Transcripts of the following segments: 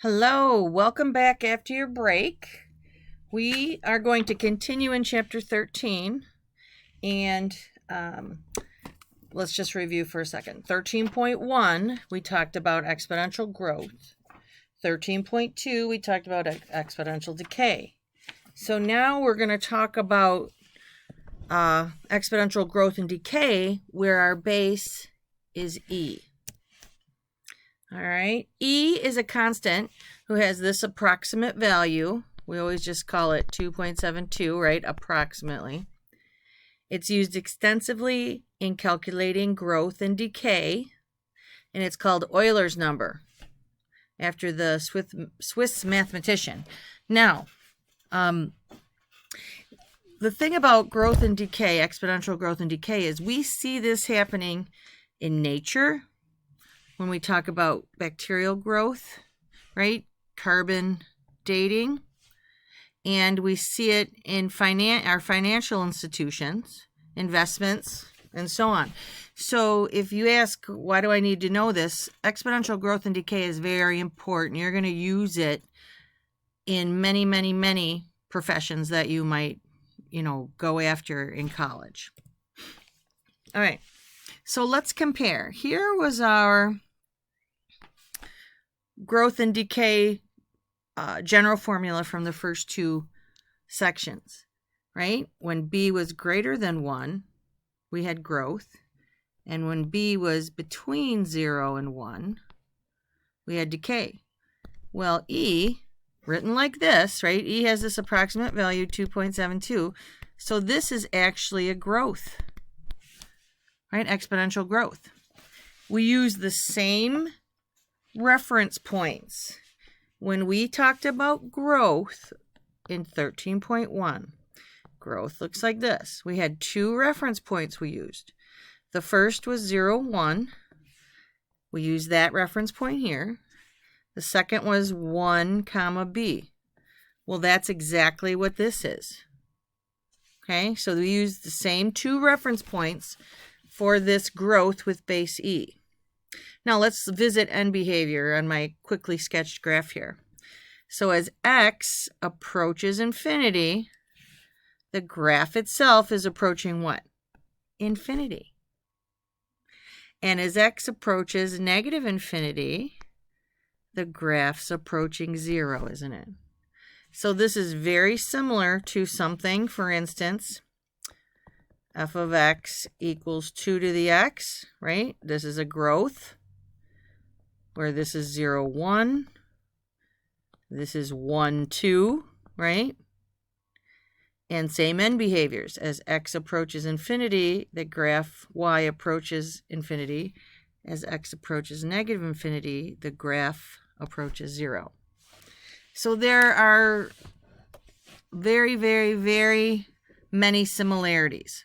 Hello, welcome back after your break. We are going to continue in chapter 13 and let's just review for a second. 13.1, we talked about exponential growth. 13.2, we talked about exponential decay. So now we're going to talk about exponential growth and decay where our base is E. All right, E is a constant who has this approximate value. We always just call it 2.72, right? Approximately. It's used extensively in calculating growth and decay, and it's called Euler's number, after the Swiss mathematician. Now, the thing about growth and decay, exponential growth and decay, is we see this happening in nature. When we talk about bacterial growth, right? Carbon dating. And we see it in our financial institutions, investments, and so on. So if you ask, why do I need to know this? Exponential growth and decay is very important. You're going to use it in many, many, many professions that you might, go after in college. All right. So let's compare. Here was our growth and decay general formula from the first two sections, right? When B was greater than 1, we had growth. And when B was between 0 and 1, we had decay. Well, E, written like this, right? E has this approximate value, 2.72. So this is actually a growth, right? Exponential growth. We use the same reference points. When we talked about growth in 13.1, growth looks like this. We had two reference points we used. The first was 0, 1. We used that reference point here. The second was 1, comma B. Well, that's exactly what this is. Okay, so we used the same two reference points for this growth with base E. Now let's visit end behavior on my quickly sketched graph here. So as x approaches infinity, the graph itself is approaching what? Infinity. And as x approaches negative infinity, the graph's approaching 0, isn't it? So this is very similar to something, for instance, f of x equals 2 to the x, right? This is a growth, where this is 0, 1. This is 1, 2, right? And same end behaviors. As x approaches infinity, the graph y approaches infinity. As x approaches negative infinity, the graph approaches 0. So there are very, very, very many similarities.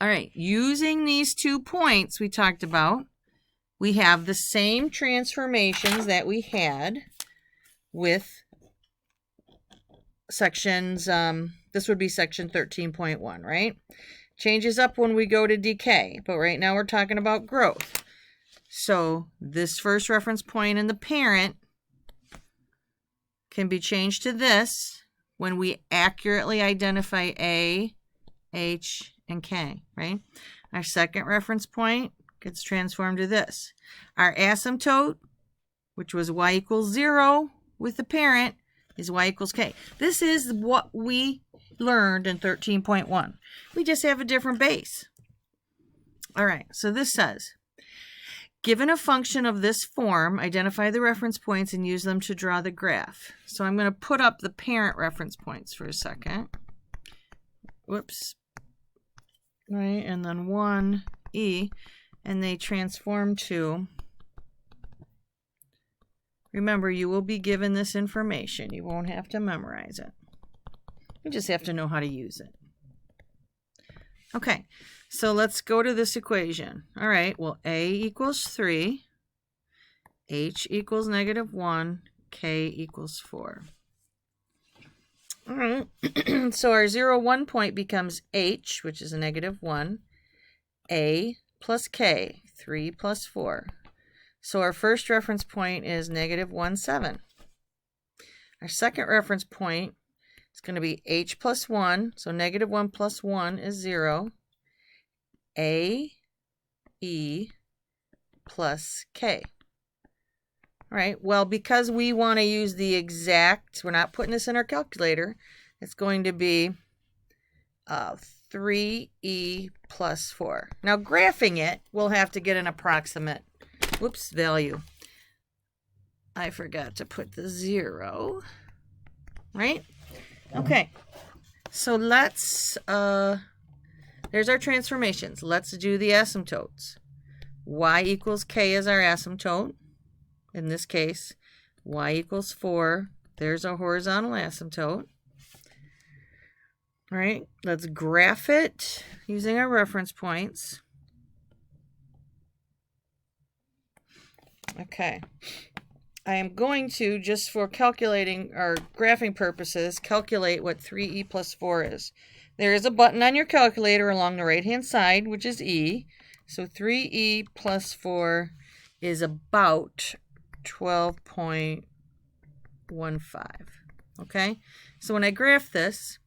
All right, using these 2 points we talked about, we have the same transformations that we had with sections, this would be section 13.1, right? Changes up when we go to decay, but right now we're talking about growth. So this first reference point in the parent can be changed to this when we accurately identify A, H, and K, right? Our second reference point gets transformed to this. Our asymptote, which was y equals 0 with the parent, is y equals k. This is what we learned in 13.1. We just have a different base. All right, so this says, given a function of this form, identify the reference points and use them to draw the graph. So I'm going to put up the parent reference points for a second. Whoops. Right, and then 1, E. And they transform to, remember, you will be given this information. You won't have to memorize it. You just have to know how to use it. Okay, so let's go to this equation. All right, well, A equals 3, H equals negative 1, K equals 4. All right, so our 0, 1 point becomes H, which is a negative 1, A plus K, 3 plus 4. So our first reference point is negative 1, 7. Our second reference point is going to be h plus 1. So negative 1 plus 1 is 0. A, E, plus K. All right, well, because we want to use the exact, we're not putting this in our calculator, it's going to be 3E plus 4. Now, graphing it, we'll have to get an approximate, value. I forgot to put the 0, right? Okay, so let's, there's our transformations. Let's do the asymptotes. Y equals K is our asymptote. In this case, y equals 4. There's our horizontal asymptote. All right, let's graph it using our reference points. Okay, I am going to, just for calculating or graphing purposes, calculate what 3e plus 4 is. There is a button on your calculator along the right-hand side, which is E. So 3e plus 4 is about 12.15. Okay, so when I graph this,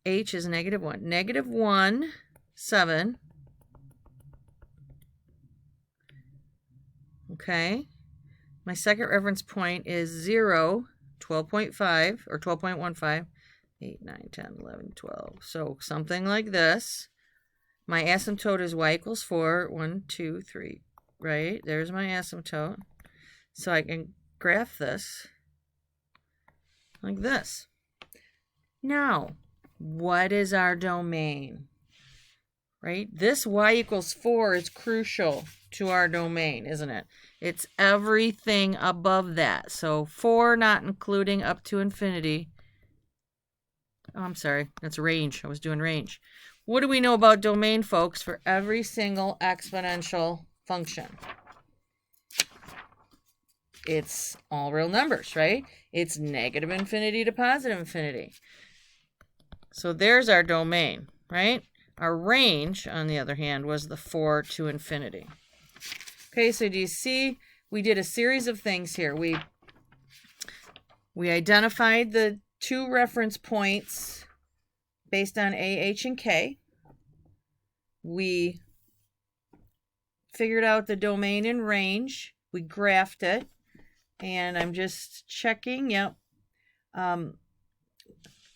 h is negative 1. Negative 1, 7. Okay, my second reference point is 0, 12.5, or 12.15, 8, 9, 10, 11, 12. So something like this. My asymptote is y equals 4, 1, 2, 3, right? There's my asymptote. So I can graph this like this. Now, what is our domain? Right? This y equals 4 is crucial to our domain, isn't it? It's everything above that. So 4 not including up to infinity. Oh, I'm sorry. That's range. I was doing range. What do we know about domain, folks, for every single exponential function? It's all real numbers, right? It's negative infinity to positive infinity. So there's our domain, right? Our range, on the other hand, was the 4 to infinity. Okay, so do you see? We did a series of things here. We identified the two reference points based on A, H, and K. We figured out the domain and range. We graphed it. And I'm just checking. Yep.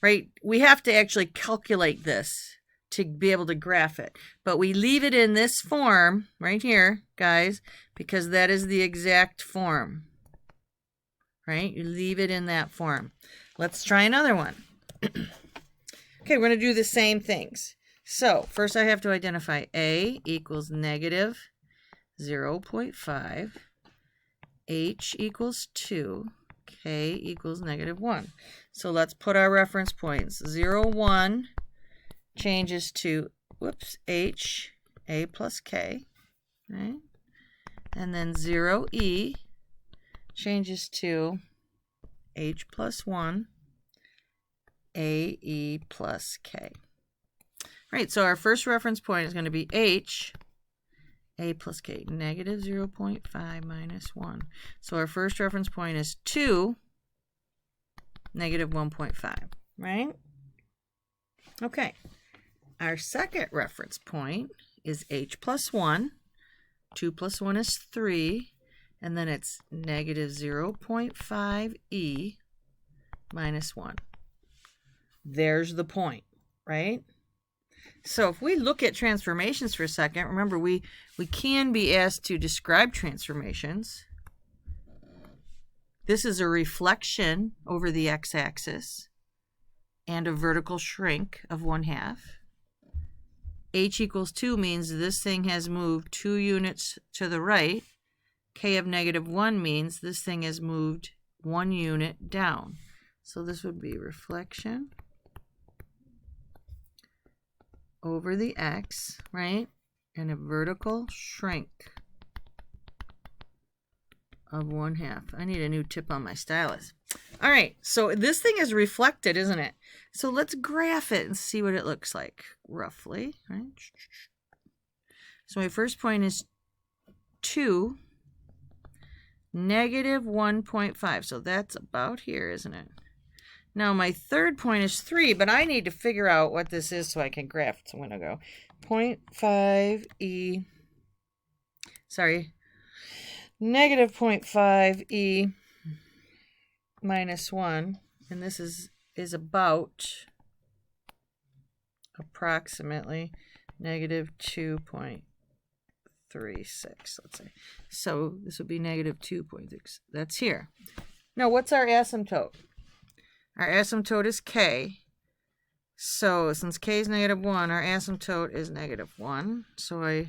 Right. We have to actually calculate this to be able to graph it. But we leave it in this form right here, guys, because that is the exact form. Right? You leave it in that form. Let's try another one. Okay, we're going to do the same things. So first I have to identify A equals negative 0.5. H equals 2, K equals negative 1. So let's put our reference points. 0, 1 changes to, H, A plus K, right? And then 0E changes to H plus 1, AE plus K. Right, so our first reference point is going to be H, A plus K, negative 0.5 minus 1. So our first reference point is 2, negative 1.5, right? Okay. Our second reference point is H plus 1. 2 plus 1 is 3. And then it's negative 0.5 E minus 1. There's the point, right? So if we look at transformations for a second, remember we can be asked to describe transformations. This is a reflection over the x-axis and a vertical shrink of 1/2. H equals 2 means this thing has moved 2 units to the right. K of negative 1 means this thing has moved 1 unit down. So this would be reflection over the x, right? And a vertical shrink of 1/2. I need a new tip on my stylus. All right, so this thing is reflected, isn't it? So let's graph it and see what it looks like, roughly, right? So my first point is 2. negative 1.5. So that's about here, isn't it? Now my third point is 3, but I need to figure out what this is so I can graph it. So I'm going to go 0.5e, sorry, negative 0.5e minus 1, and this is about approximately negative 2.36, let's say. So this would be negative 2.6. That's here. Now what's our asymptote? Our asymptote is k. So since k is negative 1, our asymptote is negative 1. So I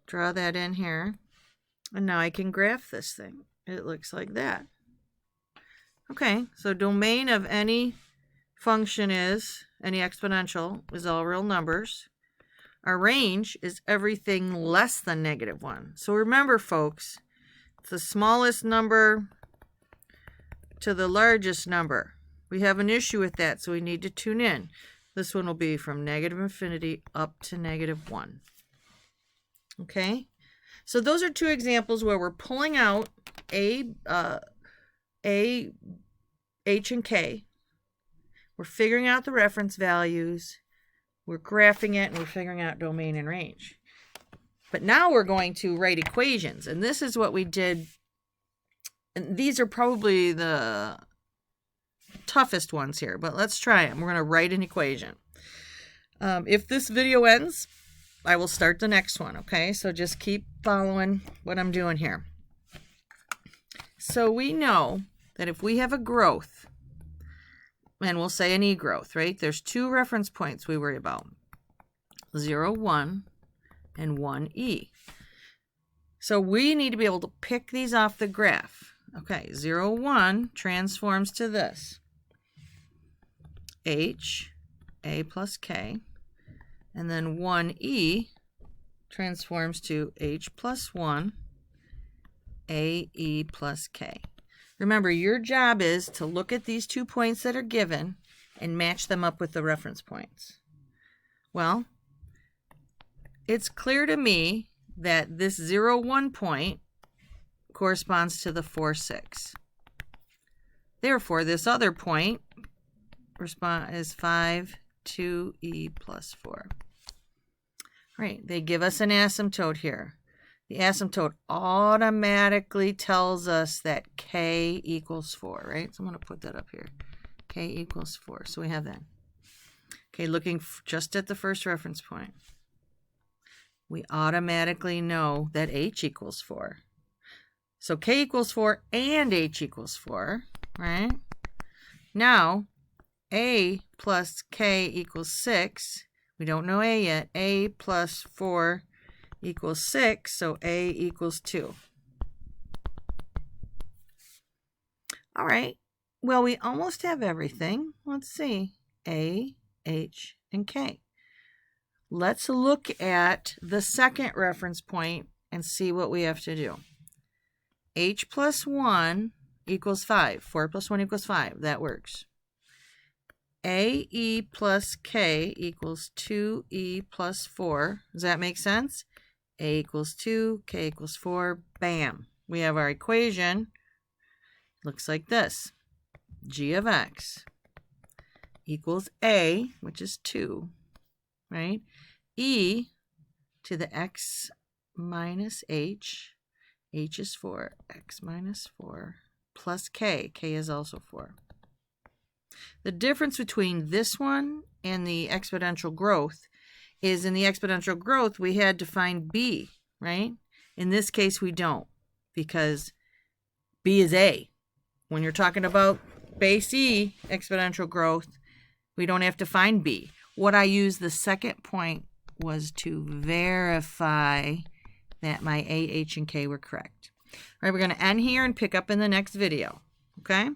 draw that in here. And now I can graph this thing. It looks like that. Okay, so domain of any function is, any exponential, is all real numbers. Our range is everything less than negative 1. So remember, folks, it's the smallest number to the largest number. We have an issue with that, so we need to tune in. This one will be from negative infinity up to negative 1. Okay? So those are two examples where we're pulling out H, and K. We're figuring out the reference values. We're graphing it, and we're figuring out domain and range. But now we're going to write equations, and this is what we did. And these are probably the toughest ones here, but let's try them. We're going to write an equation. If this video ends, I will start the next one, okay? So just keep following what I'm doing here. So we know that if we have a growth, and we'll say an E growth, right? There's two reference points we worry about, 0, 1, and 1E. So we need to be able to pick these off the graph. Okay, 0, 1 transforms to this. H, A plus K. And then 1E transforms to H plus 1, AE plus K. Remember, your job is to look at these 2 points that are given and match them up with the reference points. Well, it's clear to me that this 0, 1 point corresponds to the 4, 6. Therefore, this other point is 5, 2E plus 4. All right, they give us an asymptote here. The asymptote automatically tells us that K equals 4, right? So I'm going to put that up here. K equals 4. So we have that. Okay, looking just at the first reference point. We automatically know that H equals 4. So K equals 4 and H equals 4, right? Now, A plus K equals 6. We don't know A yet. A plus 4 equals 6, so A equals 2. All right. Well, we almost have everything. Let's see. A, H, and K. Let's look at the second reference point and see what we have to do. H plus 1 equals 5. 4 plus 1 equals 5. That works. AE plus K equals 2E plus 4. Does that make sense? A equals 2, K equals 4. Bam. We have our equation. Looks like this. G of x equals A, which is 2, right? E to the x minus h. H is 4. X minus 4 plus K. K is also 4. The difference between this one and the exponential growth is in the exponential growth, we had to find B, right? In this case, we don't, because B is A. When you're talking about base E, exponential growth, we don't have to find B. What I used the second point was to verify that my A, H, and K were correct. All right, we're going to end here and pick up in the next video, okay?